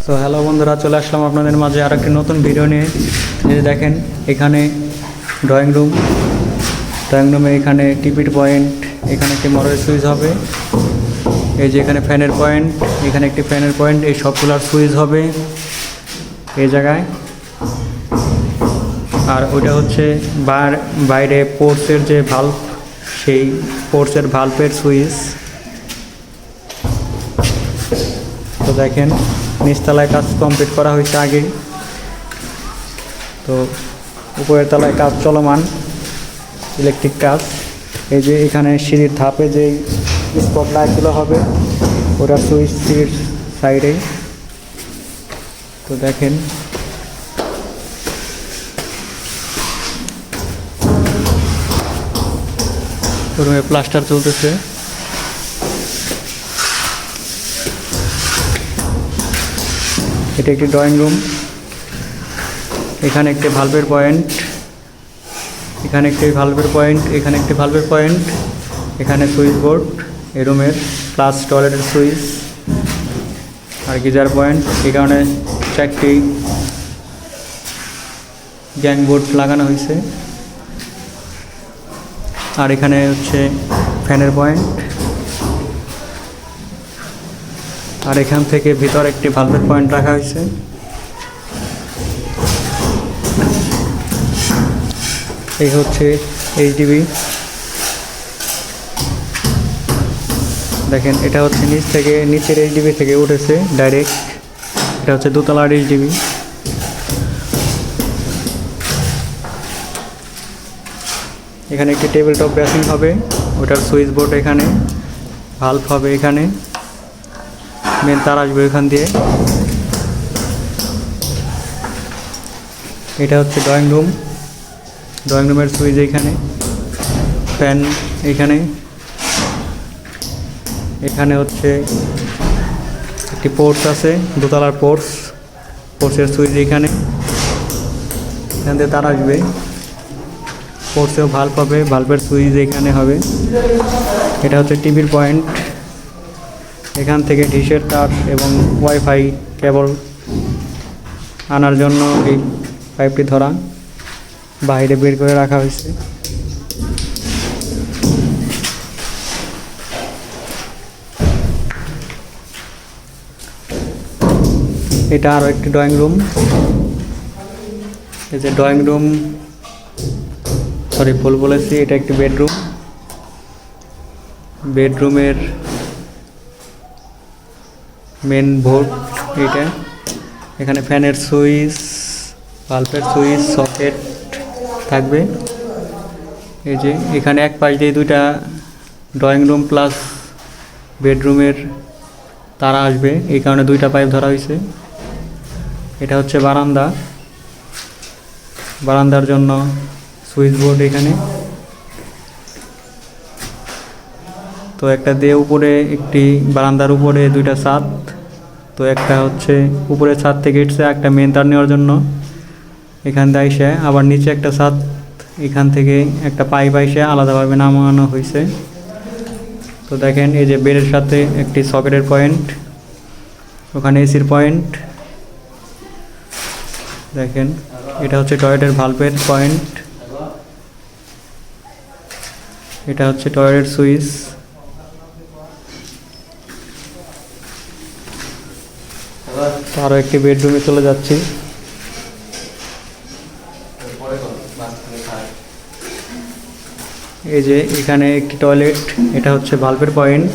তো হ্যালো বন্ধুরা, চলে আসলাম আপনাদের মাঝে আর একটি নতুন ভিডিও নিয়ে। এই যে দেখেন, এখানে ড্রয়িং রুমে এখানে টিপির পয়েন্ট, এখানে একটি মোটরের সুইচ হবে। এই যে এখানে ফ্যানের পয়েন্ট, এখানে একটি ফ্যানের পয়েন্ট, এই সবগুলার সুইচ হবে এই জায়গায়। আর ওইটা হচ্ছে বাইরে পোর্টসের যে ভাল্ব, সেই পোর্টসের ভাল্বের সুইচ। তো দেখেন, নিচতলায় কাজ কমপ্লিট করা হয়েছে আগে, তো উপরের তলায় কাজ চলমান, ইলেকট্রিক কাজ। এই যে এখানে সিঁড়ির ধাপে যে স্পট লাইটগুলো হবে, ওটার সুইচ সিঁড়ির সাইডে। তো দেখেন, রুমে প্লাস্টার চলতেছে। এটা একটি ড্রয়িং রুম। এখানে একটি ভালভের পয়েন্ট, এখানে একটি ভালভের পয়েন্ট, এখানে একটি ভালভের পয়েন্ট, এখানে সুইচ বোর্ড এই রুমের, প্লাস টয়লেটের সুইচ আর গিজার পয়েন্ট। এই কারণে চারটি গ্যাং বোর্ড লাগানো হয়েছে। আর এখানে হচ্ছে ফ্যানের পয়েন্ট। আর এখান থেকে ভিতর একটি ভালভের পয়েন্ট রাখা হয়েছে। এই হচ্ছে এইচডিবি। দেখেন, এটা হচ্ছে নিচের এইচডিবি থেকে উঠেছে ডাইরেক্ট। এটা হচ্ছে দোতলার এইচডিবি। এখানে একটি টেবিল টপ বেসিং হবে, ওটার সুইচ বোর্ড এখানে, ভাল্ব হবে এখানে, মেন তার আসবে এখান দিয়ে। এটা হচ্ছে ড্রয়িং রুমের সুইচ এইখানে, ফ্যান এইখানে, এখানে হচ্ছে একটি পোর্টস আছে, দোতলার পোর্টসের সুইচ এইখানে, এখান দিয়ে তার আসবে। পোর্টসেও ভাল্ব হবে, ভাল্বের সুইচ এখানে হবে। এটা হচ্ছে টিভির পয়েন্ট। এখান থেকে ডিশের তার এবং ওয়াইফাই কেবল আনার জন্য এই পাইপটি ধরা বাইরে বের করে রাখা হয়েছে। এটা আরও একটি ড্রয়িং রুম। এই যে ড্রয়িং রুম, ভুল বলেছি, এটা একটি বেডরুমের মেন বোর্ড এইটা। এখানে ফ্যানের সুইচ, বাল্বের সুইচ, সকেট থাকবে। এই যে এখানে এক পাশ দিয়ে দুইটা ড্রয়িং রুম প্লাস বেডরুমের তারা আসবে, এই কারণে দুইটা পাইপ ধরা হয়েছে। এটা হচ্ছে বারান্দার জন্য সুইচ বোর্ড এখানে। তো একটা দিয়ে উপরে একটি বারান্দার উপরে দুইটা ছাদ, তো একটা হচ্ছে উপরে ছাদ থেকে এসছে একটা মেন তার নেওয়ার জন্য, এখান থেকে আইসে আবার নিচে একটা ছাদ, এখান থেকে একটা পাইপ আইসে আলাদাভাবে নামানো হয়েছে। তো দেখেন, এই যে বেডের সাথে একটি সকেটের পয়েন্ট, ওখানে এসির পয়েন্ট। দেখেন, এটা হচ্ছে টয়লেটের ভালভের পয়েন্ট, এটা হচ্ছে টয়লেট সুইচ। আরও একটি বেডরুমে চলে যাচ্ছি। এই যে এখানে একটি টয়লেট, এটা হচ্ছে ভালভের পয়েন্ট,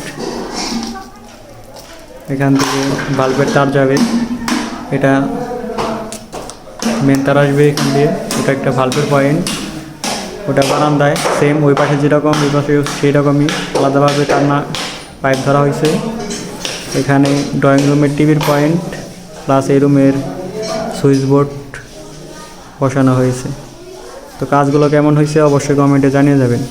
এখান থেকে ভালভের তার যাবে, এটা মেন তার আসবে এখান দিয়ে, ওটা একটা ভালভের পয়েন্ট। ওটা বারান্দায় সেম, ওই পাশে যেরকম ওই পাশে সেই রকমই আলাদাভাবে তার না পাইপ ধরা হয়েছে। এখানে ড্রয়িং রুমের টিভির পয়েন্ট প্লাস এই রুমের সুইচ বোর্ড বসানো হয়েছে। তো কাজগুলো কেমন হয়েছে অবশ্যই কমেন্টে জানিয়ে যাবেন।